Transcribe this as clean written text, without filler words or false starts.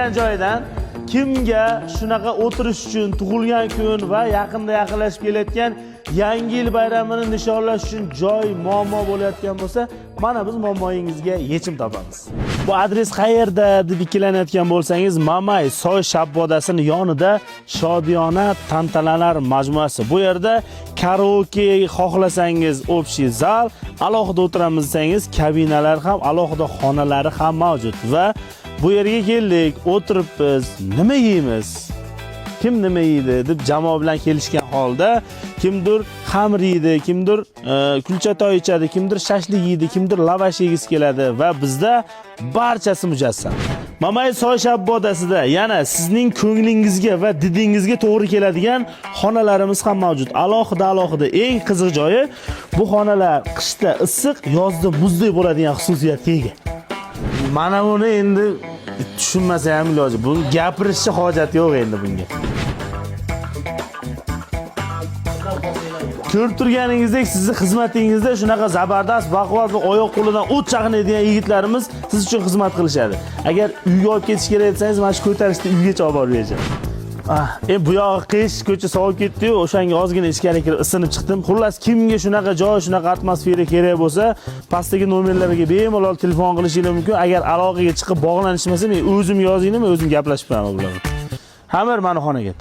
turgan joydan kimga shunaqa o'tirish uchun tug'ilgan kun va yaqinda yaqinlashib kelayotgan yangi yil bayramini nishonlash uchun joy muammo bo'layotgan bo'lsa, mana biz muammoyingizga yechim topamiz. Bu adres qayerda deb ikkilanayotgan bo'lsangiz, Mamay Soy shabbodasining yonida Shodiyona tantanalar majmuasi. Bu yerda karaoke xohlasangiz, общий zal, alohida o'tiramiz desangiz, kabinalar ham, alohida xonalari ham mavjud va bu yerga keldik, o'tiribmiz, nima yeymiz? Kim nima yeydi deb jamoa bilan kelishgan holda, kimdir xamir yeydi, kimdir kulchatoy ichadi, kimdir shashlik yeydi, kimdir lavash yegisi keladi va bizda barchasi mujassam. Mamay Soy shabbodasida yana sizning ko'nglingizga va didingizga to'g'ri keladigan xonalarimiz ham mavjud. Alohida eng qiziq joyi, bu xonalar qishda issiq, yozda muzdek bo'ladigan xususiyatga ega. Mana buni endi tushunmasa ham iloji. Buni gapirishga hojat yo'q endi bunga. Ko'rib turganingizdek, sizni xizmatingizda shunaqa zabardast, baquvvat va oyoq qo'lidan o't chaqnaydigan yigitlarimiz siz uchun xizmat qilishadi. Agar uyga olib ketish kerak desangiz, mana shu ko'tarishda uygacha olib borib berishadi. Bu yog'i qish, ko'cha sovib ketdi-yu, o'shanga ozgina ichkariga kirib isinib chiqdim. Xullas, kimga shunaqa joy, shunaqa atmosfera kerak bo'lsa, pastdagi nomerlarga bemalol telefon qilishingiz mumkin. Agar aloqaga chiqib bog'lanishmasa, men o'zim yozingmi, o'zim gaplashib beraman ular bilan. Hamir, mana xonaga.